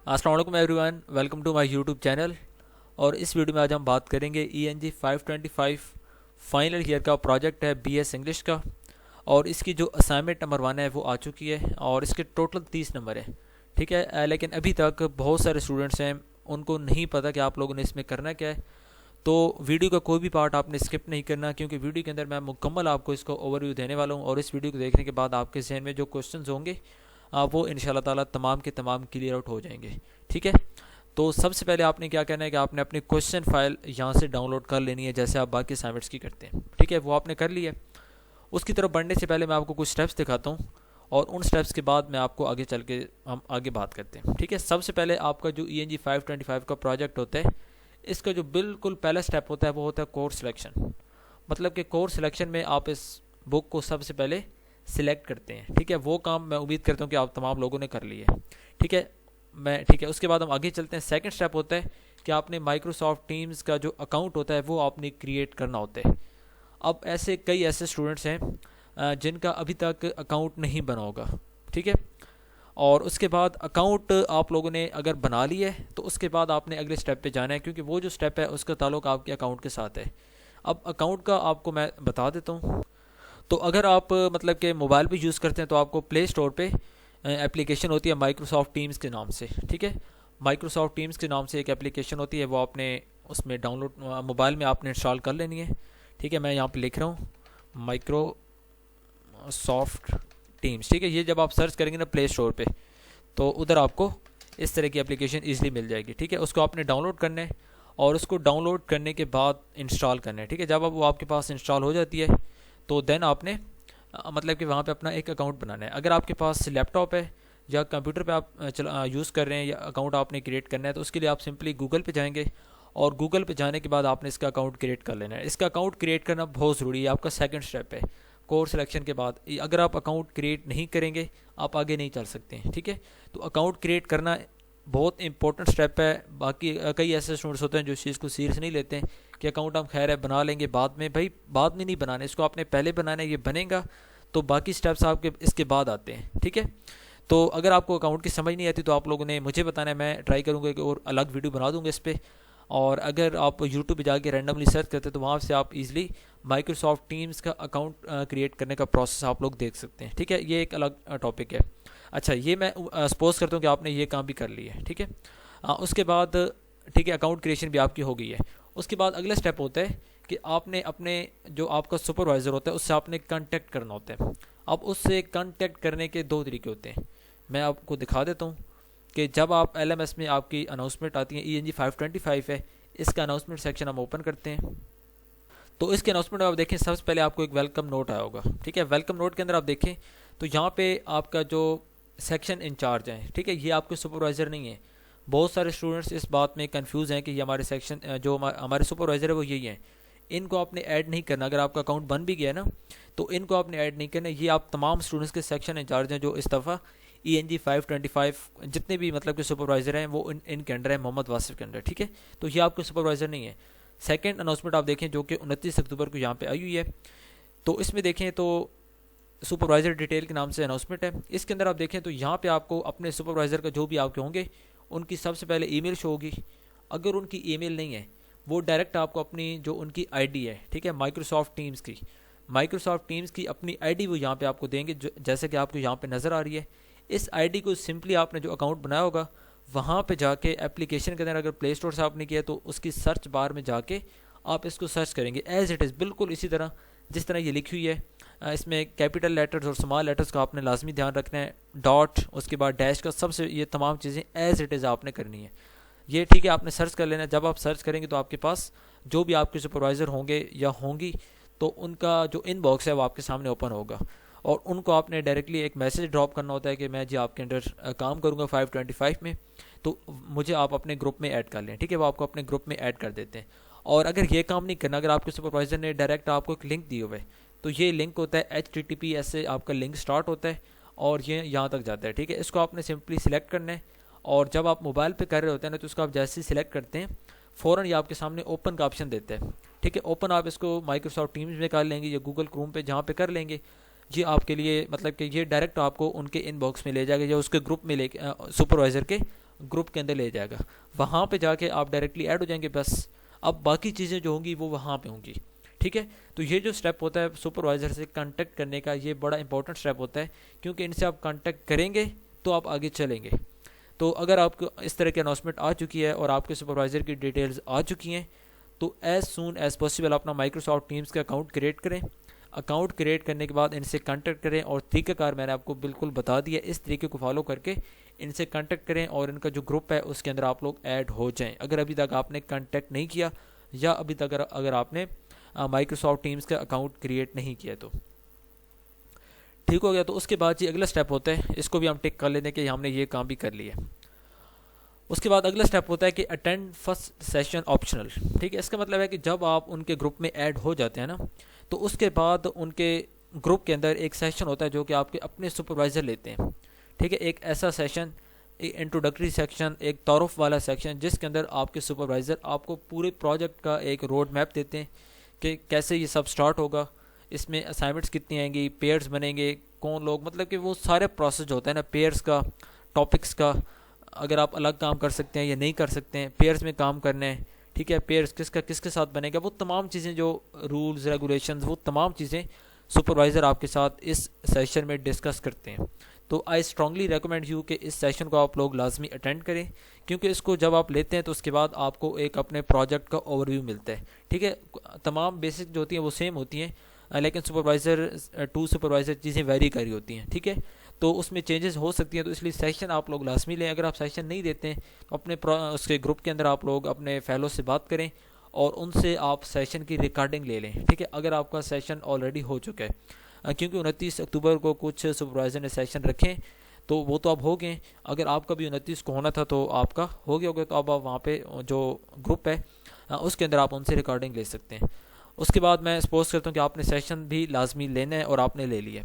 अस्सलाम वालेकुम everyone, welcome to my YouTube channel. और इस वीडियो में आज हम बात करेंगे ENG 525 फाइनल ईयर का प्रोजेक्ट है BS इंग्लिश का। और इसकी जो असाइनमेंट नंबर 1 है वो आ चुकी है और इसके टोटल 30 नंबर है। ठीक है, लेकिन अभी तक बहुत सारे स्टूडेंट्स हैं, उनको नहीं पता कि आप लोगों ने इसमें करना क्या है। तो वीडियो का कोई भी पार्ट आपने स्किप नहीं करना, क्योंकि वीडियो के अंदर मैं मुकम्मल आपको इसको ओवरव्यू देने वाला हूँ। और इस वीडियो को देखने के बाद आपके जहन में जो क्वेश्चंस होंगे वो इंशाल्लाह ताला तमाम के तमाम क्लियर आउट हो जाएंगे। ठीक है, तो सबसे पहले आपने क्या करना है कि आपने अपनी क्वेश्चन फाइल यहाँ से डाउनलोड कर लेनी है, जैसे आप बाकी असाइनमेंट्स की करते हैं। ठीक है, वो आपने कर लिया। उसकी तरफ बढ़ने से पहले मैं आपको कुछ स्टेप्स दिखाता हूँ और उन स्टेप्स के बाद मैं आपको आगे चल के हम आगे बात करते हैं। ठीक है, सबसे पहले आपका जो ENG 525 का प्रोजेक्ट होता है, इसका जो बिल्कुल पहला स्टेप होता है वो होता है कोर्स सिलेक्शन। मतलब कि कोर्स सिलेक्शन में आप इस बुक को सबसे पहले सिलेक्ट करते हैं। ठीक है, वो काम मैं उम्मीद करता हूँ कि आप तमाम लोगों ने कर लिया है। ठीक है, उसके बाद हम आगे चलते हैं। सेकंड स्टेप होता है कि आपने माइक्रोसॉफ्ट टीम्स का जो अकाउंट होता है वो आपने क्रिएट करना होता है। अब कई ऐसे स्टूडेंट्स हैं जिनका अभी तक अकाउंट नहीं बना होगा। ठीक है, और उसके बाद अकाउंट आप लोगों ने अगर बना लिया है तो उसके बाद आपने अगले स्टेप पे जाना है, क्योंकि वो जो स्टेप है उसका ताल्लुक आपके अकाउंट के साथ है। अब अकाउंट का आपको मैं बता देता हूँ। तो अगर आप मतलब कि मोबाइल पे यूज़ करते हैं तो आपको प्ले स्टोर पे एप्लीकेशन होती है माइक्रोसॉफ्ट टीम्स के नाम से। ठीक है, माइक्रोसॉफ्ट टीम्स के नाम से एक एप्लीकेशन होती है, वो आपने उसमें डाउनलोड मोबाइल में आपने इंस्टॉल कर लेनी है। ठीक है, मैं यहाँ पे लिख रहा हूँ माइक्रोसॉफ्ट टीम्स। ठीक है, ये जब आप सर्च करेंगे ना प्ले स्टोर पे तो उधर आपको इस तरह की एप्लीकेशन ईजिली मिल जाएगी। ठीक है, उसको आपने डाउनलोड करना है और उसको डाउनलोड करने के बाद इंस्टॉल करना है। ठीक है, जब अब वो आपके पास इंस्टॉल हो जाती है तो देन आपने मतलब कि वहाँ पे अपना एक अकाउंट बनाना है। अगर आपके पास लैपटॉप है या कंप्यूटर पे आप यूज़ कर रहे हैं या अकाउंट आपने क्रिएट करना है, तो उसके लिए आप सिंपली गूगल पे जाएंगे और गूगल पे जाने के बाद आपने इसका अकाउंट क्रिएट कर लेना है। इसका अकाउंट क्रिएट करना बहुत ज़रूरी है, आपका सेकंड स्टेप है कोर्स सिलेक्शन के बाद। अगर आप अकाउंट क्रिएट नहीं करेंगे आप आगे नहीं चल सकते हैं। ठीक है, तो अकाउंट क्रिएट करना बहुत इंपॉर्टेंट स्टेप है। बाकी कई ऐसे स्टूडेंट्स होते हैं जो इस चीज़ को सीरियस नहीं लेते हैं कि अकाउंट हम खैर है बना लेंगे बाद में। भाई बाद में नहीं बनाना, इसको आपने पहले बनाना है, ये बनेगा तो बाकी स्टेप्स आपके इसके बाद आते हैं। ठीक है, तो अगर आपको अकाउंट की समझ नहीं आती तो आप लोगों ने मुझे बताना है, मैं ट्राई करूँगा कि और अलग वीडियो बना दूँगा इस पर। और अगर आप यूट्यूब पे जाके रैंडमली सर्च करते हैं तो वहाँ से आप इजीली माइक्रोसॉफ्ट टीम्स का अकाउंट क्रिएट करने का प्रोसेस आप लोग देख सकते हैं। ठीक है, ये एक अलग टॉपिक है। अच्छा, ये मैं सपोज करता हूँ कि आपने ये काम भी कर लिया है। ठीक है, उसके बाद ठीक है अकाउंट क्रिएशन भी आपकी हो गई है। उसके बाद अगला स्टेप होता है कि आपने अपने जो आपका सुपरवाइज़र होता है उससे आपने कांटेक्ट करना होता है। अब उससे कांटेक्ट करने के दो तरीके होते हैं, मैं आपको दिखा देता हूँ कि जब आप LMS में आपकी अनाउंसमेंट आती है ENG 525 है, इसका अनाउंसमेंट सेक्शन हम ओपन करते हैं। तो इसके अनाउंसमेंट में आप देखें सबसे पहले आपको एक वेलकम नोट आया होगा। ठीक है, वेलकम नोट के अंदर आप देखें तो यहाँ पे आपका जो सेक्शन इंचार्ज है, ठीक है, ये आपके सुपरवाइज़र नहीं है। बहुत सारे स्टूडेंट्स इस बात में कंफ्यूज हैं कि ये हमारे सेक्शन जो हमारे सुपरवाइज़र है वो यही है। इनको आपने ऐड नहीं करना। अगर आपका अकाउंट बन भी गया ना तो इनको आपने ऐड नहीं करना। ये आप तमाम स्टूडेंट्स के सेक्शन इंचार्ज हैं जो इस दफ़ा ENG 525 जितने भी मतलब के सुपरवाइज़र हैं वो इनके अंडर है, मोहम्मद वासिफ के अंडर। ठीक है, तो ये आपके सुपरवाइज़र नहीं है। सेकंड अनाउंसमेंट आप देखें जो कि 29 अक्टूबर को यहाँ पे आई हुई है, तो इसमें देखें तो सुपरवाइज़र डिटेल के नाम से अनाउंसमेंट है। इसके अंदर आप देखें तो यहाँ पे आपको अपने सुपरवाइज़र का जो भी आपके होंगे उनकी सबसे पहले ईमेल शो होगी। अगर उनकी ईमेल नहीं है वो डायरेक्ट आपको अपनी जो उनकी आईडी है, ठीक है, माइक्रोसॉफ्ट टीम्स की अपनी आईडी वो यहाँ पे आपको देंगे, जैसे कि आपको यहाँ पे नज़र आ रही है। इस आईडी को सिंपली आपने जो अकाउंट बनाया होगा वहाँ पे जाके एप्लीकेशन के अंदर अगर प्ले स्टोर से आपने किया तो उसकी सर्च बार में जाके आप इसको सर्च करेंगे एज़ इट इज़, बिल्कुल इसी तरह जिस तरह ये लिखी हुई है। इसमें कैपिटल लेटर्स और स्मॉल लेटर्स का आपने लाजमी ध्यान रखना है, डॉट उसके बाद डैश का, सबसे ये तमाम चीज़ें एज़ इट इज़ आपने करनी है। ये ठीक है, आपने सर्च कर लेना। जब आप सर्च करेंगे तो आपके पास जो भी आपके सुपरवाइज़र होंगे या होंगी तो उनका जो इनबॉक्स है वो आपके सामने ओपन होगा और उनको आपने डायरेक्टली एक मैसेज ड्रॉप करना होता है कि मैं जी आपके अंडर काम करूँगा 525 में, तो मुझे आप अपने ग्रुप में ऐड कर लें। ठीक है, वो आपको अपने ग्रुप में ऐड कर देते हैं। और अगर ये काम नहीं करना, अगर आपके सुपरवाइज़र ने डायरेक्ट आपको एक लिंक दिए हुए तो ये लिंक होता है HTTPS से आपका लिंक स्टार्ट होता है और ये यहाँ तक जाता है। ठीक है, इसको आपने सिंपली सिलेक्ट करना है और जब आप मोबाइल पे कर रहे होते हैं ना तो उसको आप जैसे ही सिलेक्ट करते हैं फ़ौरन ये आपके सामने ओपन का ऑप्शन देता है। ठीक है, ओपन आप इसको माइक्रोसॉफ्ट टीम्स में कर लेंगे या गूगल क्रोम पे जहाँ पे कर लेंगे, ये आपके लिए मतलब कि ये डायरेक्ट आपको उनके इनबॉक्स में ले जाएगा या उसके ग्रुप में ले सुपरवाइज़र के ग्रुप के अंदर ले जाएगा, वहाँ पे जाके आप डायरेक्टली ऐड हो जाएंगे बस। अब बाकी चीज़ें जो होंगी वो वहाँ पे होंगी, ठीक है। तो ये जो स्टेप होता है सुपरवाइज़र से कांटेक्ट करने का, ये बड़ा इंपॉर्टेंट स्टेप होता है, क्योंकि इनसे आप कांटेक्ट करेंगे तो आप आगे चलेंगे। तो अगर आपको इस तरह की अनाउंसमेंट आ चुकी है और आपके सुपरवाइज़र की डिटेल्स आ चुकी हैं, तो एज़ सून एज़ पॉसिबल अपना माइक्रोसॉफ्ट टीम्स का अकाउंट क्रिएट करें। अकाउंट क्रिएट करने के बाद इनसे कांटेक्ट करें, और तरीक़ाकार मैंने आपको बिल्कुल बता दिया, इस तरीके को फॉलो करके इनसे कांटेक्ट करें और इनका जो ग्रुप है उसके अंदर आप लोग ऐड हो जाएं, अगर अभी तक आपने कांटेक्ट नहीं किया या अभी तक अगर आपने माइक्रोसॉफ्ट टीम्स का अकाउंट क्रिएट नहीं किया तो। ठीक हो गया। तो उसके बाद जी अगला स्टेप होता है, इसको भी हम टिक कर लेते हैं कि हमने ये काम भी कर लिया। उसके बाद अगला स्टेप होता है कि अटेंड फर्स्ट सेशन ऑप्शनल, ठीक है। इसका मतलब है कि जब आप उनके ग्रुप में ऐड हो जाते हैं ना, तो उसके बाद उनके ग्रुप के अंदर एक सेशन होता है जो कि आपके अपने सुपरवाइज़र लेते हैं, ठीक है। एक ऐसा सेशन, एक इंट्रोडक्टरी सेक्शन, एक तारुफ वाला सेक्शन, जिसके अंदर आपके सुपरवाइज़र आपको पूरे प्रोजेक्ट का एक रोड मैप देते हैं कि कैसे ये सब स्टार्ट होगा, इसमें असाइनमेंट्स कितनी आएंगी, पेयर्स बनेंगे, कौन लोग, मतलब कि वो सारे प्रोसेस जो होता है ना पेयर्स का, टॉपिक्स का, अगर आप अलग काम कर सकते हैं या नहीं कर सकते हैं, पेयर्स में काम करने हैं, ठीक है, पेयर्स किसके साथ बनेगा, वो तमाम चीज़ें जो रूल्स रेगुलेशंस, वो तमाम चीज़ें सुपरवाइज़र आपके साथ इस सेशन में डिस्कस करते हैं। तो आई स्ट्रांगली रेकमेंड यू कि इस सेशन को आप लोग लाजमी अटेंड करें, क्योंकि इसको जब आप लेते हैं तो उसके बाद आपको एक अपने प्रोजेक्ट का ओवरव्यू मिलता है, ठीक है। तमाम बेसिक जो होती हैं वो सेम होती हैं, लेकिन सुपरवाइज़र टू सुपरवाइज़र चीज़ें वेरी करी होती हैं, ठीक है। तो उसमें चेंजेस हो सकती हैं, तो इसलिए सेशन आप लोग लाजमी लें। अगर आप सेशन नहीं देते हैं तो अपने उसके ग्रुप के अंदर आप लोग अपने फेलो से बात करें और उनसे आप सेशन की रिकॉर्डिंग ले लें, ठीक है, अगर आपका सेशन ऑलरेडी हो चुका है। क्योंकि 29 अक्टूबर को कुछ सुपरवाइज़र ने सेशन रखे, तो वो तो अब हो गए। अगर आपका भी 29 को होना था तो आपका हो गया होगा, तो अब आप वहाँ पे जो ग्रुप है उसके अंदर आप उनसे रिकॉर्डिंग ले सकते हैं। उसके बाद मैं सपोज करता हूँ कि आपने सेशन भी लाजमी लेना है और आपने ले लिया।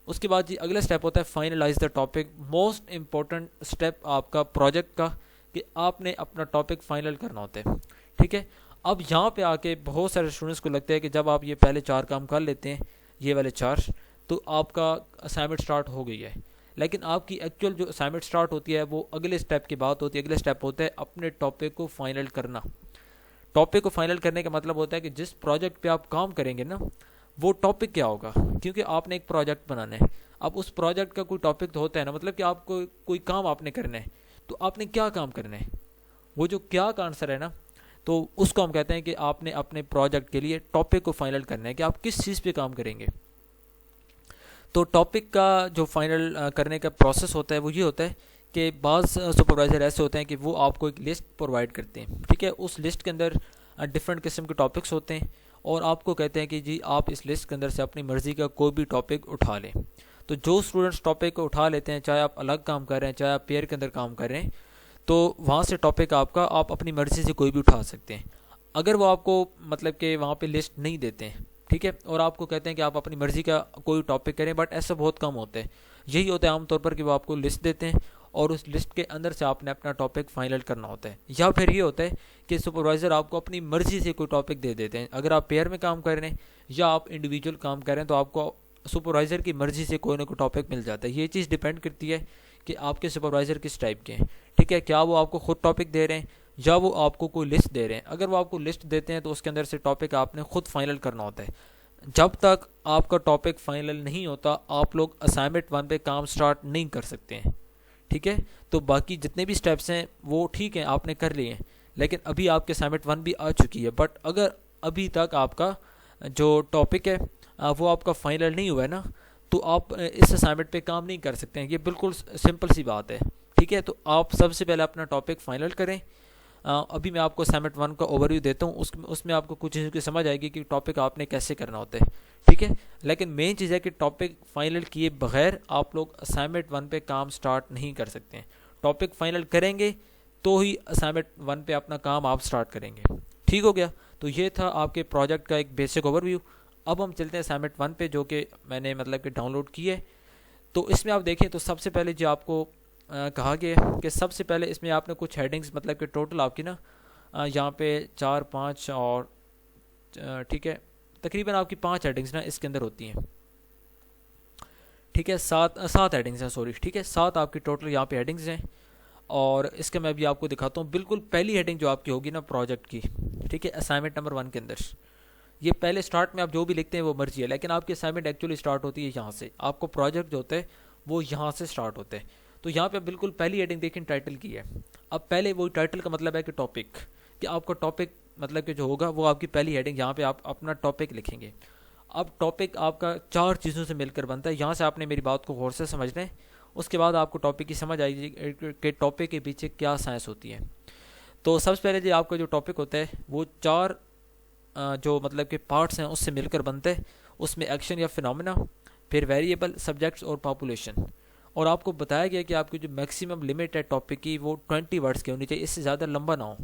उसके बाद जी अगला स्टेप होता है finalize the topic, most important step आपका प्रोजेक्ट का, कि आपने अपना टॉपिक फाइनल करना होता है, ठीक है। अब यहाँ पे आके बहुत सारे स्टूडेंट्स को लगता है कि जब आप ये पहले 4 काम कर लेते हैं, ये वाले 4, तो आपका असाइनमेंट स्टार्ट हो गई है। लेकिन आपकी एक्चुअल जो असाइनमेंट स्टार्ट होती है वो अगले स्टेप की बात होती है। अगले स्टेप होता है अपने टॉपिक को फाइनल करना। टॉपिक को फाइनल करने का मतलब होता है कि जिस प्रोजेक्ट पे आप काम करेंगे ना, वो टॉपिक क्या होगा, क्योंकि आपने एक प्रोजेक्ट बनाना है। अब उस प्रोजेक्ट का कोई टॉपिक तो होता है ना, मतलब कि आपको कोई काम आपने करना है, तो आपने क्या काम करना है, वो जो क्या का आंसर है ना, तो उसको हम कहते हैं कि आपने अपने प्रोजेक्ट के लिए टॉपिक को फाइनल करना है कि आप किस चीज़ पे काम करेंगे। तो टॉपिक का जो फाइनल करने का प्रोसेस होता है वो ये होता है कि बाज़ सुपरवाइज़र ऐसे होते हैं कि वो आपको एक लिस्ट प्रोवाइड करते हैं, ठीक है। उस लिस्ट के अंदर डिफरेंट किस्म के टॉपिक्स होते हैं और आपको कहते हैं कि जी आप इस लिस्ट के अंदर से अपनी मर्ज़ी का कोई भी टॉपिक उठा लें। तो जो स्टूडेंट्स टॉपिक को उठा लेते हैं, चाहे आप अलग काम कर रहे हैं, चाहे आप पेयर के अंदर काम कर रहे हैं, तो वहाँ से टॉपिक आपका आप अपनी मर्ज़ी से कोई भी उठा सकते हैं। अगर वो आपको मतलब कि वहाँ पे लिस्ट नहीं देते हैं, ठीक है, और आपको कहते हैं कि आप अपनी मर्ज़ी का कोई टॉपिक करें, बट ऐसा बहुत कम होता है। यही होता है आमतौर पर कि वो आपको लिस्ट देते हैं और उस लिस्ट के अंदर से आपने अपना टॉपिक फाइनल करना होता है। या फिर ये होता है कि सुपरवाइज़र आपको अपनी मर्ज़ी से कोई टॉपिक दे देते हैं। अगर आप पेयर में काम कर रहे हैं या आप इंडिविजुअल काम कर रहे हैं, तो आपको सुपरवाइज़र की मर्ज़ी से कोई ना कोई टॉपिक मिल जाता है। ये चीज़ डिपेंड करती है कि आपके सुपरवाइज़र किस टाइप के हैं, ठीक है। क्या वो आपको खुद टॉपिक दे रहे हैं या वो आपको कोई लिस्ट दे रहे हैं। अगर वो आपको लिस्ट देते हैं तो उसके अंदर से टॉपिक आपने खुद फाइनल करना होता है। जब तक आपका टॉपिक फाइनल नहीं होता, आप लोग असाइनमेंट 1 पे काम स्टार्ट नहीं कर सकते हैं, ठीक है। तो बाकी जितने भी स्टेप्स हैं वो ठीक हैं, आपने कर लिए हैं, लेकिन अभी आपके असाइनमेंट 1 भी आ चुकी है। बट अगर अभी तक आपका जो टॉपिक है वो आपका फाइनल नहीं हुआ है ना, तो आप इस असाइनमेंट पे काम नहीं कर सकते हैं। ये बिल्कुल सिंपल सी बात है, ठीक है। तो आप सबसे पहले अपना टॉपिक फाइनल करें। अभी मैं आपको असाइनमेंट 1 का ओवरव्यू देता हूँ, उसमें आपको कुछ चीज़ों की समझ आएगी कि टॉपिक आपने कैसे करना होता है, ठीक है। लेकिन मेन चीज़ है कि टॉपिक फाइनल किए बगैर आप लोग असाइनमेंट 1 पे काम स्टार्ट नहीं कर सकते हैं। टॉपिक फाइनल करेंगे तो ही असाइनमेंट 1 पे अपना काम आप स्टार्ट करेंगे, ठीक हो गया। तो ये था आपके प्रोजेक्ट का एक बेसिक ओवरव्यू। अब हम चलते हैं असाइनमेंट 1 पे, जो कि मैंने मतलब कि डाउनलोड की है। तो इसमें आप देखें तो सबसे पहले जो आपको कहा गया कि सबसे पहले इसमें आपने कुछ हेडिंग्स, मतलब कि टोटल आपकी ना यहाँ पे 4, 5 और ठीक है, तकरीबन आपकी 5 हेडिंग्स ना इसके अंदर होती हैं, ठीक है। 7 हेडिंग्स हैं, सॉरी, ठीक है, 7 आपकी टोटल यहाँ पे हेडिंग्स हैं। और इसके मैं भी आपको दिखाता हूँ। बिल्कुल पहली हेडिंग जो आपकी होगी ना प्रोजेक्ट की, ठीक है, असाइनमेंट नंबर 1 के अंदर, ये पहले स्टार्ट में आप जो भी लिखते हैं वो मर्जी है, लेकिन आपकी असाइनमेंट एक्चुअली स्टार्ट होती है यहाँ से। आपको प्रोजेक्ट जो होते हैं वो यहाँ से स्टार्ट होते हैं। तो यहाँ पे बिल्कुल पहली हेडिंग देखिए टाइटल की है। अब पहले वो टाइटल का मतलब है कि टॉपिक, कि आपका टॉपिक मतलब कि जो होगा वो आपकी पहली हेडिंग, यहाँ पे आप अपना टॉपिक लिखेंगे। अब टॉपिक आपका 4 चीज़ों से मिलकर बनता है। यहाँ से आपने मेरी बात को गौर से समझना है, उसके बाद आपको टॉपिक की समझ आएगी कि टॉपिक के पीछे क्या साइंस होती है। तो सबसे पहले जो आपका जो टॉपिक होता है वो 4 जो मतलब के पार्ट्स हैं उससे मिलकर बनते हैं। उसमें एक्शन या फिनोमेना, फिर वेरिएबल, सब्जेक्ट्स और पॉपुलेशन। और आपको बताया गया कि आपकी जो मैक्सिमम लिमिट है टॉपिक की वो 20 वर्ड्स की होनी चाहिए, इससे ज़्यादा लंबा ना हो।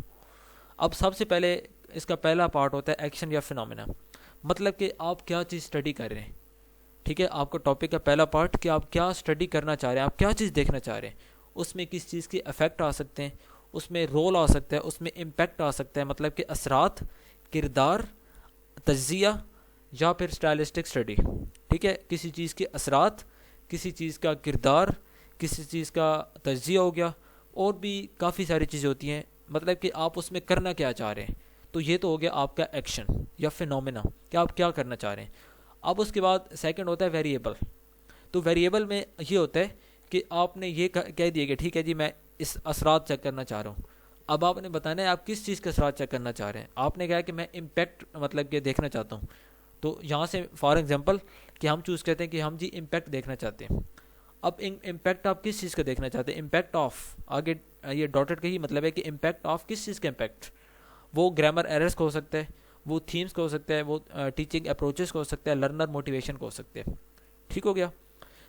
अब सबसे पहले इसका पहला पार्ट होता है एक्शन या फिनोमेना, मतलब कि आप क्या चीज़ स्टडी कर रहे हैं। ठीक है, आपका टॉपिक का पहला पार्ट कि आप क्या स्टडी करना चाह रहे हैं, आप क्या चीज़ देखना चाह रहे हैं। उसमें किस चीज़ के इफ़ेक्ट आ सकते हैं, उसमें रोल आ सकता है, उसमें इम्पैक्ट आ सकता है, मतलब कि असरात, किरदार, तज्जिया या फिर स्टाइलिस्टिक स्टडी। ठीक है, किसी चीज़ के असरात, किसी चीज़ का किरदार, किसी चीज़ का तज्जिया हो गया, और भी काफ़ी सारी चीज़ें होती हैं, मतलब कि आप उसमें करना क्या चाह रहे हैं। तो ये तो हो गया आपका एक्शन या फिनोमेना कि आप क्या करना चाह रहे हैं। अब उसके बाद सेकंड होता है वेरिएबल। तो वेरिएबल में ये होता है कि आपने ये कह दिया कि ठीक है जी मैं इस असरात चेक करना चाह रहा हूँ। अब आपने बताना है आप किस चीज़ के असरात चेक करना चाह रहे हैं। आपने कहा कि मैं इम्पैक्ट मतलब कि देखना चाहता हूँ, तो यहाँ से फॉर एग्जांपल कि हम चूज़ करते हैं कि हम जी इम्पैक्ट देखना चाहते हैं। अब इम्पैक्ट आप किस चीज़ का देखना चाहते हैं, इम्पैक्ट ऑफ, आगे ये डॉटेड का ही मतलब है कि इम्पैक्ट ऑफ किस चीज़ का इम्पैक्ट। वो ग्रामर एरर्स को हो सकता है, वो थीम्स को हो सकता है, वो टीचिंग अप्रोचेस को हो सकता है, लर्नर मोटिवेशन को हो सकते हैं। ठीक हो गया।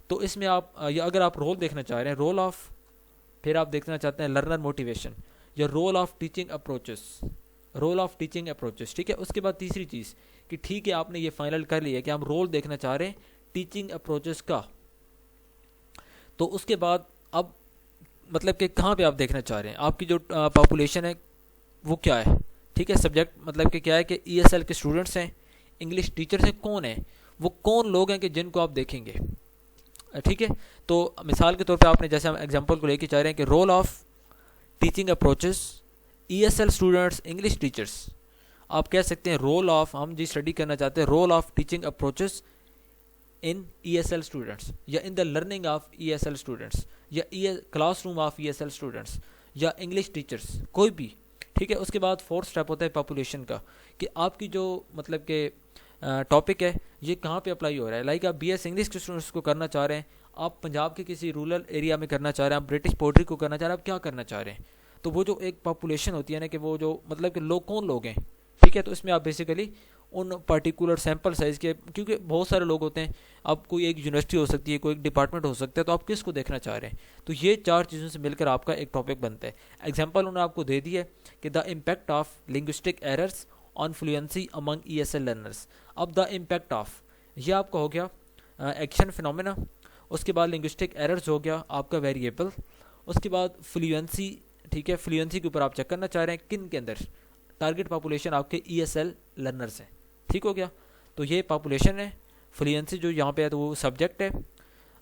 तो इसमें आप या अगर आप रोल देखना चाह रहे हैं, रोल ऑफ, फिर आप देखना चाहते हैं लर्नर मोटिवेशन या role of teaching approaches, role of teaching approaches. ठीक है, उसके बाद तीसरी चीज़ कि ठीक है आपने ये फाइनल कर लिया कि हम रोल देखना चाह रहे हैं टीचिंग अप्रोचेस का। तो उसके बाद अब मतलब कि कहाँ पे आप देखना चाह रहे हैं, आपकी जो पॉपुलेशन है वो क्या है। ठीक है, सब्जेक्ट मतलब कि क्या है कि ESL के स्टूडेंट्स हैं, इंग्लिश टीचर्स हैं, कौन है वो, कौन लोग हैं कि जिनको आप देखेंगे। ठीक है, तो मिसाल के तौर पे आपने जैसे हम एग्जांपल को लेके चाह रहे हैं कि role of teaching approaches ESL students English teachers, आप कह सकते हैं रोल ऑफ, हम जी स्टडी करना चाहते हैं role of teaching approaches in ESL students या in the learning of ESL students या क्लासरूम ऑफ ESL स्टूडेंट्स या इंग्लिश टीचर्स, कोई भी। ठीक है, उसके बाद फोर्थ स्टेप होता है पॉपुलेशन का, कि आपकी जो मतलब के टॉपिक है ये कहाँ पे अप्लाई हो रहा है। लाइक आप BS इंग्लिश के स्टूडेंट्स को करना चाह रहे हैं, आप पंजाब के किसी रूरल एरिया में करना चाह रहे हैं, आप ब्रिटिश पोइट्री को करना चाह रहे हैं, आप क्या करना चाह रहे हैं। तो वो जो एक पॉपुलेशन होती है ना कि वो जो मतलब कि लोग कौन लोग हैं। ठीक है, तो इसमें आप बेसिकली उन पर्टिकुलर सैम्पल साइज़ के, क्योंकि बहुत सारे लोग होते हैं, अब कोई एक यूनिवर्सिटी हो सकती है, कोई एक डिपार्टमेंट हो सकता है, तो आप किसको देखना चाह रहे हैं। तो ये 4 चीज़ों से मिलकर आपका एक टॉपिक बनता है। एग्जांपल उन्होंने आपको दे दी है कि the impact of linguistic errors on fluency among ESL learners. अब द इम्पैक्ट ऑफ ये आपका हो गया एक्शन फिनोमेना, उसके बाद लिंग्विस्टिक एरर्स हो गया आपका वेरिएबल, उसके बाद फ्लुएंसी। ठीक है, फ्लुएंसी के ऊपर आप चेक करना चाह रहे हैं किन के अंदर, टारगेट पॉपुलेशन आपके ESL लर्नर्स हैं। ठीक हो गया, तो ये पॉपुलेशन है। फ्लुएंसी जो यहाँ पे है तो वो सब्जेक्ट है,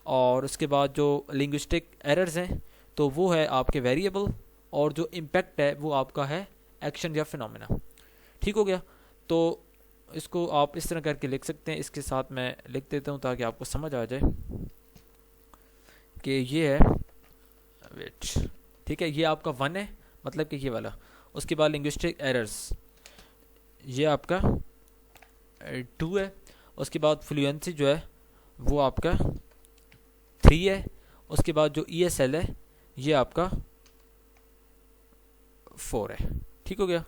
और उसके बाद जो लिंग्विस्टिक एरर्स हैं तो वो है आपके वेरिएबल, और जो इम्पैक्ट है वो आपका है एक्शन या फिनोमेना। ठीक हो गया, तो इसको आप इस तरह करके लिख सकते हैं। इसके साथ मैं लिख देता हूँ ताकि आपको समझ आ जाए कि ये है वेट। ठीक है, ये आपका 1 है, मतलब कि ये वाला। उसके बाद लिंग्विस्टिक एरर्स ये आपका 2 है। उसके बाद फ्लुएंसी जो है वो आपका 3 है। उसके बाद जो ESL है ये आपका 4 है। ठीक हो गया,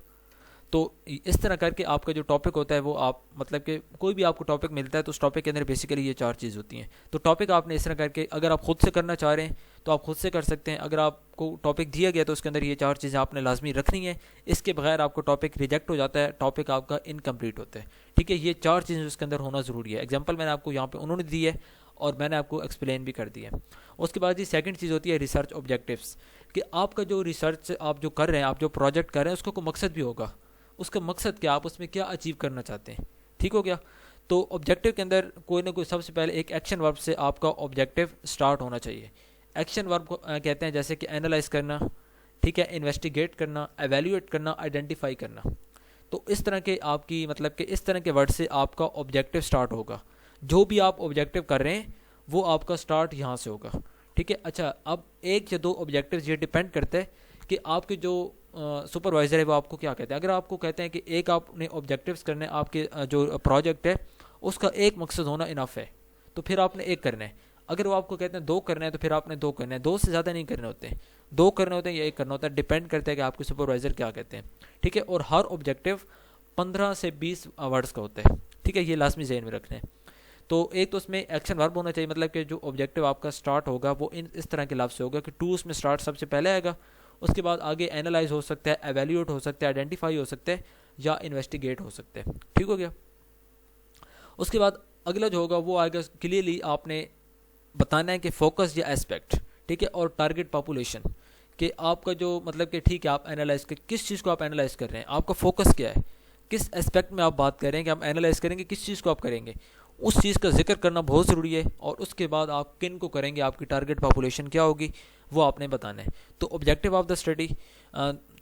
तो इस तरह करके आपका जो टॉपिक होता है वो आप मतलब कि कोई भी आपको टॉपिक मिलता है तो उस टॉपिक के अंदर बेसिकली ये 4 चीज़ होती हैं। तो टॉपिक आपने इस तरह करके, अगर आप खुद से करना चाह रहे हैं तो आप खुद से कर सकते हैं। अगर आपको टॉपिक दिया गया तो उसके अंदर ये 4 चीज़ें आपने लाजमी रखनी है, इसके बगैर आपको टॉपिक रिजेक्ट हो जाता है, टॉपिक आपका इनकम्प्लीट होता है। ठीक है, ये 4 चीज़ें उसके अंदर होना ज़रूरी है। एग्जाम्पल मैंने आपको यहाँ पर उन्होंने दी है और मैंने आपको एक्सप्लेन भी कर दिया है। उसके बाद ये सेकंड चीज़ होती है रिसर्च ऑब्जेक्टिव्स, कि आपका जो रिसर्च आप जो कर रहे हैं, आप जो प्रोजेक्ट कर रहे हैं उसका कोई मकसद भी होगा। उसका मकसद क्या, आप उसमें क्या अचीव करना चाहते हैं। ठीक हो गया, तो ऑब्जेक्टिव के अंदर कोई ना कोई सबसे पहले एक एक्शन वर्ब से आपका ऑब्जेक्टिव स्टार्ट होना चाहिए। एक्शन वर्ब को कहते हैं जैसे कि एनालाइज करना, ठीक है, इन्वेस्टिगेट करना, एवेल्यूएट करना, आइडेंटिफाई करना। तो इस तरह के आपकी मतलब कि इस तरह के वर्ड से आपका ऑब्जेक्टिव स्टार्ट होगा। जो भी आप ऑब्जेक्टिव कर रहे हैं वो आपका स्टार्ट यहाँ से होगा, ठीक है। अच्छा, अब एक या दो ऑब्जेक्टिव्स ये डिपेंड करते हैं कि आपके जो सुपरवाइज़र है वो आपको क्या कहते हैं। अगर आपको कहते हैं कि एक आपने ऑब्जेक्टिव्स करने, आपके जो प्रोजेक्ट है उसका एक मकसद होना इनफ है, तो फिर आपने एक करना है। अगर वो आपको कहते हैं दो करना है तो फिर आपने दो करना है, दो से ज़्यादा नहीं करने होते हैं, दो करने होते हैं या एक करना होता है, डिपेंड करता है कि आपके सुपरवाइज़र क्या कहते हैं, ठीक है। और हर ऑब्जेक्टिव 15 से 20 वर्ड्स का होता है, ठीक है, ये लाजमी ज़हन में रखना है। तो एक तो उसमें एक्शन वर्ब होना चाहिए, मतलब कि जो ऑब्जेक्टिव आपका स्टार्ट होगा वो इस तरह के लफ्ज़ से होगा कि टू उसमें स्टार्ट सबसे पहले आएगा, उसके बाद आगे एनालाइज हो सकता है, एवेल्यूएट हो सकता है, आइडेंटिफाई हो सकता है या इन्वेस्टिगेट हो सकता है, ठीक हो गया। उसके बाद अगला जो होगा वो आएगा, क्लियरली आपने बताना है कि फोकस या एस्पेक्ट, ठीक है, और टारगेट पॉपुलेशन, कि आपका जो मतलब कि ठीक है आप एनालाइज कर, किस चीज़ को आप एनालाइज कर रहे हैं, आपका फोकस क्या है, किस एस्पेक्ट में आप बात कर रहे हैं कि हम एनालाइज करेंगे, किस चीज़ को आप करेंगे, उस चीज़ का जिक्र करना बहुत ज़रूरी है। और उसके बाद आप किन को करेंगे, आपकी टारगेट पॉपुलेशन क्या होगी वो आपने बताना है। तो ऑब्जेक्टिव ऑफ द स्टडी,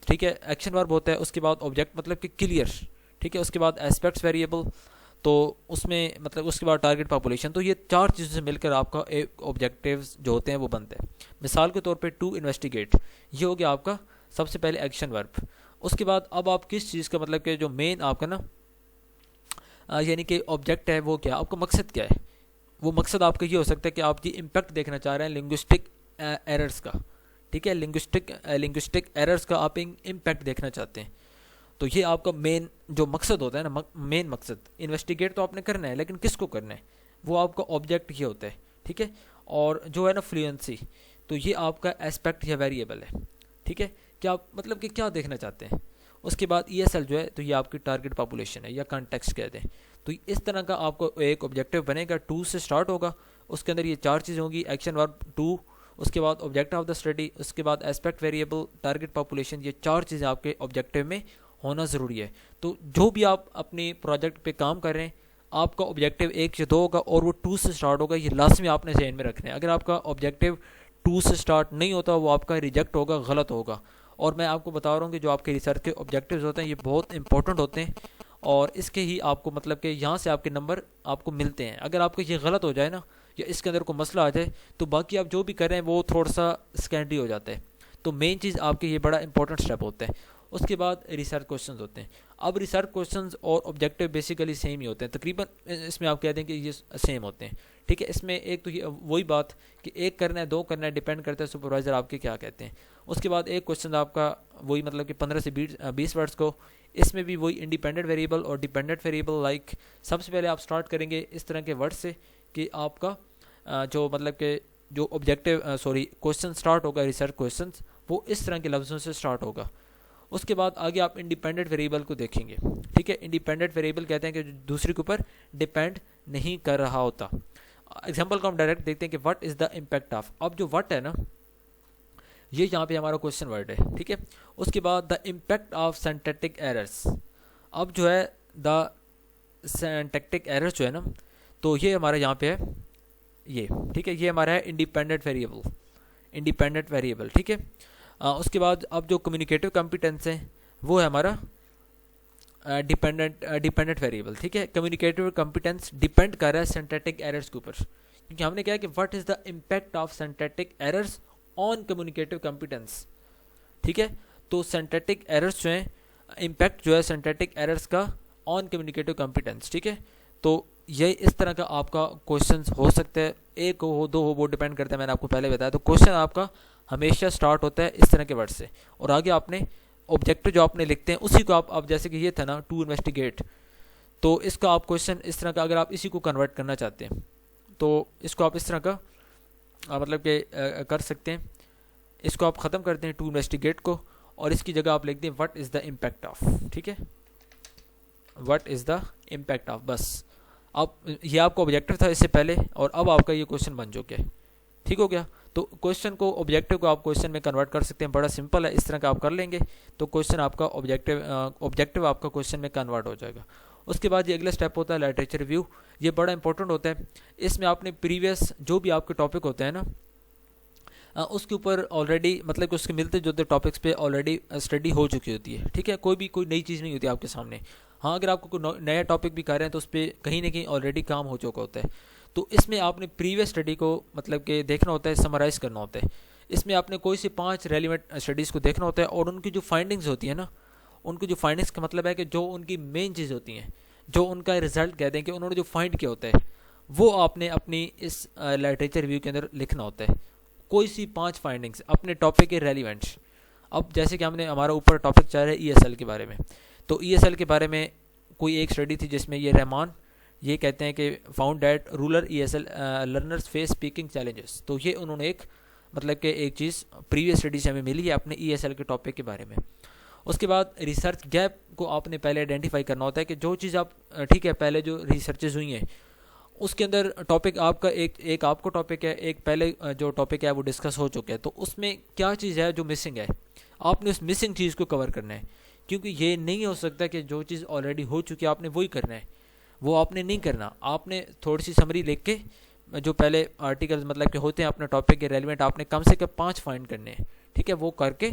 ठीक है, एक्शन वर्ब होता है, उसके बाद ऑब्जेक्ट मतलब कि क्लियर, ठीक है, उसके बाद एस्पेक्ट्स वेरिएबल, तो उसमें मतलब उसके बाद टारगेट पॉपुलेशन। तो ये चार चीज़ों से मिलकर आपका एक ऑब्जेक्टिव्स जो होते हैं वो बनते हैं। मिसाल के तौर पे टू इन्वेस्टिगेट, ये हो गया आपका सबसे पहले एक्शन वर्ब। उसके बाद अब आप किस चीज़ का मतलब कि जो मेन आपका ना यानी कि ऑब्जेक्ट है वो क्या, आपका मकसद क्या है, वो मकसद आपका ये हो सकता है कि आप ये इम्पैक्ट देखना चाह रहे हैं लिंग्विस्टिक एरर्स का, ठीक है, लिंग्विस्टिक एरर्स का आप इम्पैक्ट देखना चाहते हैं। तो ये आपका मेन जो मकसद होता है ना, मेन मकसद। इन्वेस्टिगेट तो आपने करना है लेकिन किसको करना है, वो आपका ऑब्जेक्ट ये होता है, ठीक है। और जो है ना फ्लुएंसी, तो ये आपका एस्पेक्ट या वेरिएबल है, ठीक है, क्या आप मतलब कि क्या देखना चाहते हैं। उसके बाद ESL जो है तो ये आपकी टारगेट पॉपुलेशन है या कॉन्टेक्स्ट कहते हैं। तो इस तरह का आपको एक ऑब्जेक्टिव बनेगा, टू से स्टार्ट होगा, उसके अंदर ये चार चीज़ें होंगी, एक्शन वर्ब, टू, उसके बाद ऑब्जेक्टिव ऑफ द स्टडी, उसके बाद एस्पेक्ट वेरिएबल, टारगेट पॉपुलेशन, ये चार चीज़ें आपके ऑब्जेक्टिव में होना ज़रूरी है। तो जो भी आप अपने प्रोजेक्ट पे काम कर रहे हैं, आपका ऑब्जेक्टिव एक से दो होगा और वो टू से स्टार्ट होगा, ये लाजमी आपने ज़हन में रखना है। अगर आपका ऑब्जेक्टिव टू से स्टार्ट नहीं होता वो आपका रिजेक्ट होगा, गलत होगा। और मैं आपको बता रहा हूँ कि जो आपके रिसर्च के ऑब्जेक्टिव्स होते हैं ये बहुत इंपॉर्टेंट होते हैं और इसके ही आपको मतलब कि यहाँ से आपके नंबर आपको मिलते हैं। अगर आपका ये गलत हो जाए ना या इसके अंदर कोई मसला आ जाए तो बाकी आप जो भी कर रहे हैं वो थोड़ा सा सेकेंडरी हो जाता है। तो मेन चीज़ आपके ये बड़ा इंपॉर्टेंट स्टेप होता है। उसके बाद रिसर्च क्वेश्चंस होते हैं। अब रिसर्च क्वेश्चंस और ऑब्जेक्टिव बेसिकली सेम ही होते हैं, तकरीबन इसमें आप कह दें कि ये सेम होते हैं, ठीक है। इसमें एक तो ये वही बात कि एक करना है दो करना है, डिपेंड करता है सुपरवाइज़र आपके क्या कहते हैं। उसके बाद एक क्वेश्चन आपका वही मतलब कि 15 से 20 वर्ड्स को, इसमें भी वही इंडिपेंडेंट वेरिएबल और डिपेंडेंट वेरिएबल। लाइक सबसे पहले आप स्टार्ट करेंगे इस तरह के वर्ड से कि आपका जो मतलब कि जो ऑब्जेक्टिव क्वेश्चन स्टार्ट होगा रिसर्च क्वेश्चन वो इस तरह के लफ्ज़ों से स्टार्ट होगा। उसके बाद आगे आप इंडिपेंडेंट वेरिएबल को देखेंगे, ठीक है। इंडिपेंडेंट वेरिएबल कहते हैं कि दूसरे के ऊपर डिपेंड नहीं कर रहा होता। एग्जांपल को हम डायरेक्ट देखते हैं कि what is the impact of. अब जो व्हाट है ना ये यहाँ पे हमारा क्वेश्चन वर्ड है, ठीक है। उसके बाद the impact of syntactic errors. अब जो है द सिंटैक्टिक एरर्स जो है ना तो ये हमारा यहाँ पे है ये, ठीक है, ये हमारा है इंडिपेंडेंट वेरिएबल, ठीक है। उसके बाद अब जो कम्युनिकेटिव कॉम्पिटेंस है वो है हमारा डिपेंडेंट वेरिएबल, ठीक है। कम्युनिकेटिव कॉम्पिटेंस डिपेंड कर रहा है सिंटैक्टिक एरर्स के ऊपर, क्योंकि हमने क्या है कि what is the impact of syntactic errors on communicative competence, ठीक है। तो सिंटैक्टिक एरर्स जो हैं, इम्पैक्ट जो है सिंटैक्टिक एरर्स का ऑन कम्युनिकेटिव कॉम्पिटेंस, ठीक है। तो ये इस तरह का आपका क्वेश्चन हो सकता है, एक हो दो हो वो डिपेंड करता है, मैंने आपको पहले बताया। तो क्वेश्चन आपका हमेशा स्टार्ट होता है इस तरह के वर्ड से और आगे आपने ऑब्जेक्टिव जो आपने लिखते हैं उसी को आप जैसे कि ये था ना टू इन्वेस्टिगेट, तो इसका आप क्वेश्चन इस तरह का अगर आप इसी को कन्वर्ट करना चाहते हैं तो इसको आप इस तरह का मतलब कि कर सकते हैं। इसको आप ख़त्म करते हैं टू इन्वेस्टिगेट को और इसकी जगह आप लिखते हैं what is the impact of, ठीक है, what is the impact of. बस अब ये आपका ऑब्जेक्टिव था इससे पहले और अब आपका ये क्वेश्चन बन चुके हैं, ठीक हो गया। तो क्वेश्चन को ऑब्जेक्टिव को आप क्वेश्चन में कन्वर्ट कर सकते हैं, बड़ा सिंपल है, इस तरह का आप कर लेंगे तो क्वेश्चन आपका ऑब्जेक्टिव आपका क्वेश्चन में कन्वर्ट हो जाएगा। उसके बाद ये अगला स्टेप होता है लिटरेचर रिव्यू। ये बड़ा इंपॉर्टेंट होता है। इसमें आपने प्रीवियस जो भी आपके टॉपिक होते हैं ना उसके ऊपर ऑलरेडी मतलब कि उसके मिलते जुलते टॉपिक्स पे ऑलरेडी स्टडी हो चुकी होती है, ठीक है। कोई नई चीज़ नहीं होती आपके सामने। हाँ, अगर आपको कोई नया टॉपिक भी कर रहे हैं तो उस पर कहीं ना कहीं ऑलरेडी काम हो चुका होता है। तो इसमें आपने प्रीवियस स्टडी को मतलब कि देखना होता है, समराइज़ करना होता है। इसमें आपने कोई से 5 रेलिवेंट स्टडीज़ को देखना होता है और उनकी जो फाइंडिंग्स होती है ना, उनकी जो फाइंडिंग्स का मतलब है कि जो उनकी मेन चीज़ होती हैं, जो उनका रिजल्ट कहते हैं कि उन्होंने जो फाइंड किया होता है, वो आपने अपनी इस लिटरेचर रिव्यू के अंदर लिखना होता है। कोई सी 5 फाइंडिंग्स अपने टॉपिक के रेलिवेंट्स। अब जैसे कि हमारा ऊपर टॉपिक चल रहा है ESL के बारे में, तो ESL के बारे में कोई एक स्टडी थी जिसमें ये रहमान ये कहते हैं कि found that rural ESL learners face speaking challenges. तो ये उन्होंने एक मतलब कि एक चीज़ प्रीवियस स्टडी से हमें मिली है अपने ESL के टॉपिक के बारे में। उसके बाद रिसर्च गैप को आपने पहले आइडेंटिफाई करना होता है कि जो चीज़ आप ठीक है पहले जो रिसर्चेज हुई हैं उसके अंदर टॉपिक आपका एक आपको टॉपिक है, एक पहले जो टॉपिक है वो डिस्कस हो चुका है, तो उसमें क्या चीज़ है जो मिसिंग है, आपने उस मिसिंग चीज़ को कवर करना है। क्योंकि ये नहीं हो सकता कि जो चीज़ ऑलरेडी हो चुकी है आपने वही करना है, वो आपने नहीं करना। आपने थोड़ी सी समरी लिख के जो पहले आर्टिकल्स मतलब कि होते हैं अपने टॉपिक के रेलिवेंट, आपने कम से कम 5 फाइंड करने हैं, ठीक है। वो करके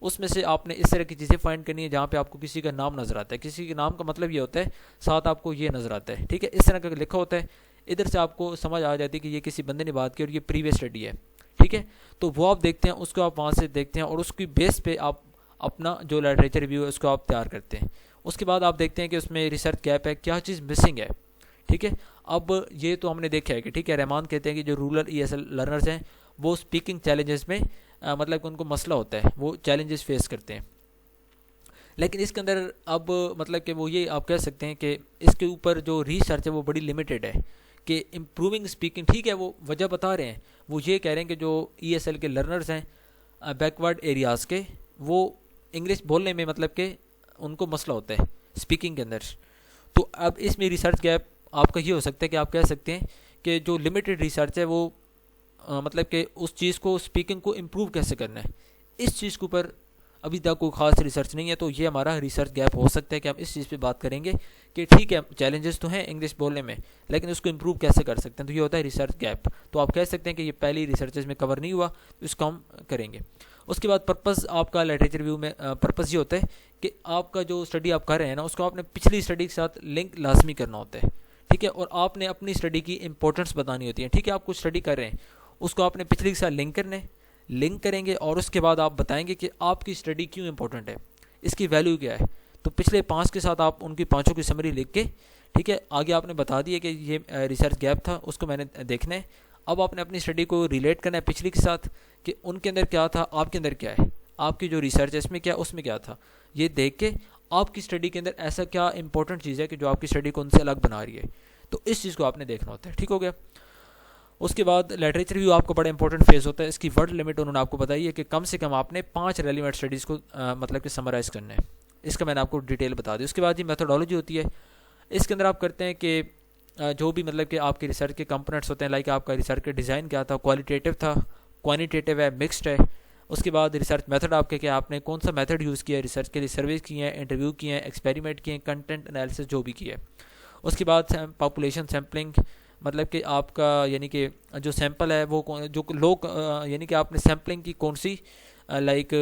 उसमें से आपने इस तरह की चीज़ें फाइंड करनी है जहाँ पे आपको किसी का नाम नज़र आता है। किसी के नाम का मतलब ये होता है साथ आपको ये नज़र आता है, ठीक है। इस तरह का लिखा होता है, इधर से आपको समझ आ जाती है कि ये किसी बंदे ने बात की और ये प्रीवियस स्टडी है, ठीक है। तो वो आप देखते हैं, उसको आप वहाँ से देखते हैं और उसकी बेस पे आप अपना जो लिटरेचर रिव्यू है उसको आप तैयार करते हैं। उसके बाद आप देखते हैं कि उसमें रिसर्च गैप है, क्या चीज़ मिसिंग है, ठीक है। अब ये तो हमने देखा है कि ठीक है रहमान कहते हैं कि जो रूरल ESL लर्नर्स हैं वो स्पीकिंग चैलेंजेस में मतलब कि उनको मसला होता है, वो चैलेंजेस फेस करते हैं। लेकिन इसके अंदर अब मतलब कि वो ये आप कह सकते हैं कि इसके ऊपर जो रिसर्च है वो बड़ी लिमिटेड है कि इम्प्रूविंग स्पीकिंग, ठीक है। वो वजह बता रहे हैं, वो ये कह रहे हैं कि जो ESL के लर्नर्स हैं बैकवर्ड एरियाज़ के, वो इंग्लिश बोलने में मतलब कि उनको मसला होता है स्पीकिंग के अंदर। तो अब इसमें रिसर्च गैप आपका ये हो सकता है कि आप कह सकते हैं कि जो लिमिटेड रिसर्च है वो मतलब कि उस चीज़ को स्पीकिंग को इम्प्रूव कैसे करना है, इस चीज़ के ऊपर अभी तक कोई ख़ास रिसर्च नहीं है। तो ये हमारा रिसर्च गैप हो सकता है कि हम इस चीज़ पे बात करेंगे कि ठीक है चैलेंजेस तो हैं इंग्लिश बोलने में, लेकिन उसको इम्प्रूव कैसे कर सकते हैं। तो ये होता है रिसर्च गैप। तो आप कह सकते हैं कि ये पहली रिसर्चेज में कवर नहीं हुआ, तो इसको हम करेंगे। उसके बाद पर्पज़ आपका लिटरेचर रिव्यू में पर्पज़ ये होता है कि आपका जो स्टडी आप कर रहे हैं ना उसको आपने पिछली स्टडी के साथ लिंक लाजमी करना होता है, ठीक है। और आपने अपनी स्टडी की इंपॉर्टेंस बतानी होती है, ठीक है। आप कुछ स्टडी कर रहे हैं उसको आपने पिछले के साथ लिंक करना है, लिंक करेंगे और उसके बाद आप बताएंगे कि आपकी स्टडी क्यों इंपॉर्टेंट है, इसकी वैल्यू क्या है। तो पिछले 5 के साथ आप उनकी 5 की समरी लिख के, ठीक है, आगे आपने बता दिया कि ये रिसर्च गैप था, उसको मैंने देखना है। अब आपने अपनी स्टडी को रिलेट करना है पिछली के साथ कि उनके अंदर क्या था, आपके अंदर क्या है, आपकी जो रिसर्च है इसमें क्या उसमें क्या था, ये देख के आपकी स्टडी के अंदर ऐसा क्या इंपॉर्टेंट चीज़ है कि जो आपकी स्टडी को उनसे अलग बना रही है। तो इस चीज़ को आपने देखना होता है, ठीक हो गया। उसके बाद लिटरेचर रिव्यू आपको बड़ा इंपॉर्टेंट फेज होता है। इसकी वर्ड लिमिट उन्होंने आपको बताई है कि कम से कम आपने 5 रेलिवेंट स्टडीज़ को मतलब कि समराइज़ करना है। इसका मैंने आपको डिटेल बता दी। उसके बाद ये मेथोडोलॉजी होती है, इसके अंदर आप करते हैं कि जो भी मतलब कि आपके रिसर्च के कंपोनेंट्स होते हैं, लाइक आपका रिसर्च का डिज़ाइन क्या था, क्वालिटेटिव था, क्वानिटेटिव है, मिक्स्ड है। उसके बाद रिसर्च मेथड आपके क्या, आपने कौन सा मेथड यूज़ किया है रिसर्च के लिए, सर्वेज किए हैं, इंटरव्यू किए हैं, एक्सपेरिमेंट किए हैं, कंटेंट एनालिसिस जो भी किया है। उसके बाद पॉपुलेशन सैम्पलिंग, मतलब कि आपका यानी कि जो सैंपल है वो जो लोग यानी कि आपने सैम्पलिंग की कौन सी लाइक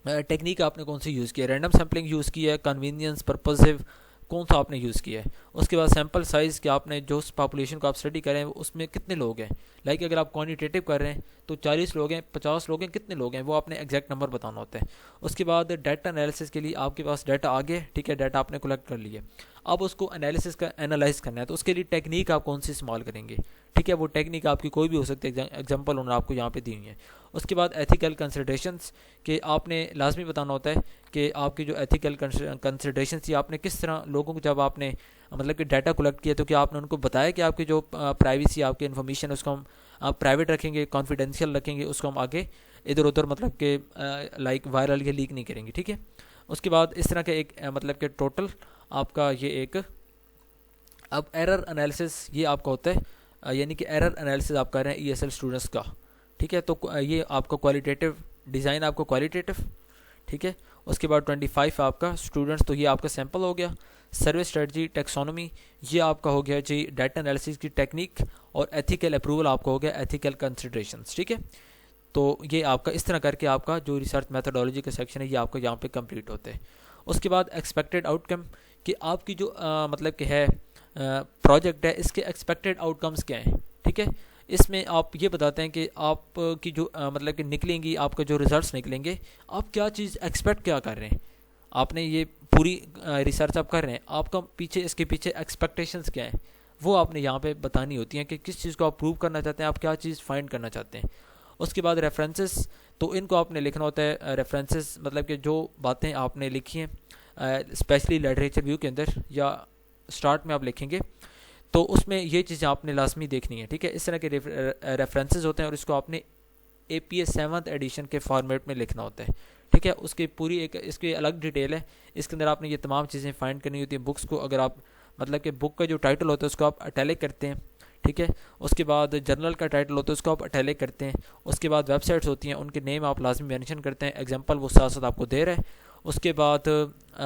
टेक्निक आपने कौन सी यूज़ किया है, रैंडम सैम्पलिंग यूज़ किया है, कन्वीनियंस पर्पसिव कौन सा आपने यूज़ किया है। उसके बाद सैंपल साइज़ कि आपने जो पॉपुलेशन को आप स्टडी कर रहे हैं उसमें कितने लोग हैं, लाइक अगर आप क्वान्टिटेटिव कर रहे हैं तो 40 लोग हैं, 50 लोग हैं, कितने लोग हैं वो आपने एग्जैक्ट नंबर बताना होता है। उसके बाद डाटा एनालिसिस के लिए आपके पास डाटा आ गया, ठीक है, डाटा आपने कलेक्ट कर लिया, अब उसको एनालिसिस का एनालाइज करना है। तो उसके लिए टेक्निक आप कौन सी इस्तेमाल करेंगे, ठीक है, वो टेक्निक आपकी कोई भी हो सकती है, एग्जांपल उन्होंने आपको यहाँ पे दी हुई है। उसके बाद एथिकल कंसिडरेशंस कि आपने लाजमी बताना होता है कि आपकी जो एथिकल कंसिडरेशंस थी आपने किस तरह लोगों को जब आपने मतलब कि डाटा कलेक्ट किया तो क्या आपने उनको बताया कि आपकी जो प्राइवेसी आपकी इन्फॉर्मेशन उसको हम प्राइवेट रखेंगे, कॉन्फिडेंशियल रखेंगे, उसको हम आगे इधर उधर मतलब कि लाइक वायरल या लीक नहीं करेंगे, ठीक है। उसके बाद इस तरह के एक मतलब कि टोटल आपका ये एक अब एरर एनालिसिस ये आपका होता है, यानी कि एरर एनालिसिस आप कर रहे हैं ESL स्टूडेंट्स का, ठीक है। तो ये आपका क्वालिटेटिव डिज़ाइन आपका क्वालिटेटिव, ठीक है। उसके बाद 25 आपका स्टूडेंट्स, तो ये आपका सैंपल हो गया। सर्विस स्ट्रेटजी टेक्सोनॉमी ये आपका हो गया जी, डाटा एनालिसिस की टेक्निक, और एथिकल अप्रूवल आपका हो गया एथिकल कंसिडरेशंस, ठीक है। तो ये आपका इस तरह करके आपका जो रिसर्च मेथोडोलॉजी का सेक्शन है ये आपका यहाँ पे कंप्लीट होता है। उसके बाद एक्सपेक्टेड आउटकम, कि आपकी जो मतलब कि है प्रोजेक्ट है इसके एक्सपेक्टेड आउटकम्स क्या हैं, ठीक है। इसमें आप ये बताते हैं कि आप की जो मतलब कि निकलेंगी, आपका जो रिजल्ट्स निकलेंगे, आप क्या चीज़ एक्सपेक्ट क्या कर रहे हैं। आपने ये पूरी रिसर्च आप कर रहे हैं, आपका पीछे इसके पीछे एक्सपेक्टेशंस क्या हैं, वो आपने यहाँ पे बतानी होती हैं कि किस चीज़ को आप प्रूव करना चाहते हैं, आप क्या चीज़ फाइंड करना चाहते हैं। उसके बाद रेफरेंसेस, तो इनको आपने लिखना होता है। रेफरेंसेस मतलब कि जो बातें आपने लिखी हैं स्पेशली लिटरेचर व्यू के अंदर या स्टार्ट में आप लिखेंगे, तो उसमें ये चीज़ें आपने लाजमी देखनी है, ठीक है। इस तरह के रेफरेंसेस होते हैं और इसको आपने APA 7th एडिशन के फॉर्मेट में लिखना होता है, ठीक है। उसकी पूरी एक इसकी अलग डिटेल है, इसके अंदर आपने ये तमाम चीज़ें फाइंड करनी होती हैं। बुक्स को अगर आप मतलब कि बुक का जो टाइटल होता है उसको आप अटैलिक करते हैं, ठीक है। उसके बाद जर्नल का टाइटल होता है उसको आप अटैलिक करते हैं। उसके बाद वेबसाइट्स होती हैं, उनके नेम आप लाजमी मेंशन करते हैं, एग्जांपल वो साथ साथ आपको दे रहा है। उसके बाद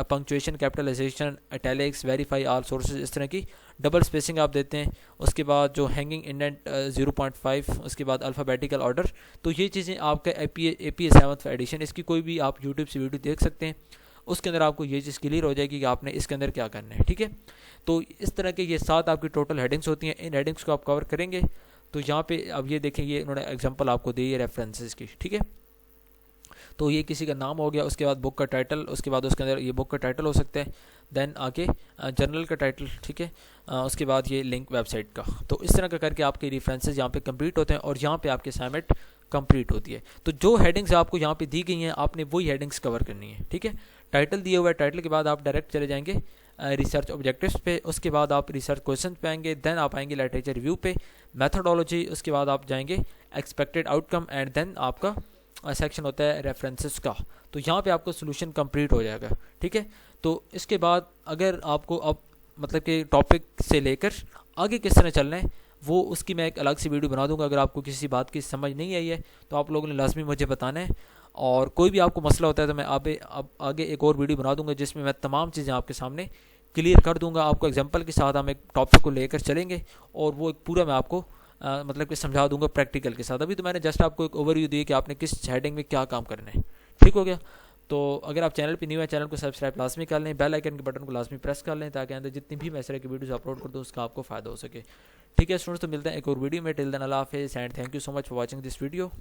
punctuation, capitalisation, italics, verify all sources, इस तरह की डबल स्पेसिंग आप देते हैं। उसके बाद जो हैंगिंग इंडेंट 0.5, उसके बाद अल्फ़ाबेटिकल ऑर्डर। तो ये चीज़ें आपका APA 7th एडिशन, इसकी कोई भी आप यूट्यूब से वीडियो देख सकते हैं, उसके अंदर आपको ये चीज़ क्लियर हो जाएगी कि आपने इसके अंदर क्या करना है, ठीक है। तो इस तरह के ये 7 आपकी टोटल हेडिंग्स होती हैं, इन हेडिंग्स को आप कवर करेंगे। तो यहाँ पे अब ये देखें, ये उन्होंने एग्जांपल आपको दी है रेफरेंसेस की, ठीक है। तो ये किसी का नाम हो गया, उसके बाद बुक का टाइटल, उसके बाद उसके अंदर ये बुक का टाइटल हो सकता है, देन आके जर्नल का टाइटल, ठीक है। उसके बाद ये लिंक वेबसाइट का। तो इस तरह का करके आपके रेफरेंसेस यहाँ पे कंप्लीट होते हैं और यहाँ पे आपकी असाइनमेंट कंप्लीट होती है। तो जो हेडिंग्स आपको यहाँ पे दी गई हैं आपने वही हेडिंग्स कवर करनी है, ठीक है। टाइटल दिया हुआ है, टाइटल के बाद आप डायरेक्ट चले जाएंगे रिसर्च ऑब्जेक्टिव्स पे, उसके बाद आप रिसर्च क्वेश्चन पे आएंगे, देन आप आएंगे लिटरेचर रिव्यू पे, मेथोडोलॉजी, उसके बाद आप जाएंगे एक्सपेक्टेड आउटकम एंड देन आपका सेक्शन होता है रेफरेंसेस का। तो यहाँ पे आपका सोल्यूशन कंप्लीट हो जाएगा, ठीक है। तो इसके बाद अगर आपको अब मतलब कि टॉपिक से लेकर आगे किस तरह चलना है वो उसकी मैं एक अलग सी वीडियो बना दूंगा। अगर आपको किसी बात की समझ नहीं आई है तो आप लोगों ने लाजमी मुझे बताना है, और कोई भी आपको मसला होता है तो मैं अब आगे एक और वीडियो बना दूंगा जिसमें मैं तमाम चीज़ें आपके सामने क्लियर कर दूंगा। आपको एग्जांपल के साथ हम एक टॉपिक को लेकर चलेंगे और वो एक पूरा मैं आपको मतलब कि समझा दूंगा प्रैक्टिकल के साथ। अभी तो मैंने जस्ट आपको एक ओवरव्यू दी कि आपने किस हेडिंग में क्या काम करना है, ठीक हो गया। तो अगर आप चैनल पे न्यू है, चैनल को सब्सक्राइब लाजमी कर लें, बेल आइकन के बटन को लाजमी प्रेस कर लें ताकि अंदर जितनी भी मैं इस तरह की वीडियोस अपलोड कर दूँ उसका आपको फ़ायदा हो सके, ठीक है स्टूडेंट्स। तो मिलते हैं एक और वीडियो में, टिल देन अल्लाह हाफिज़ and thank you so much for watching this video.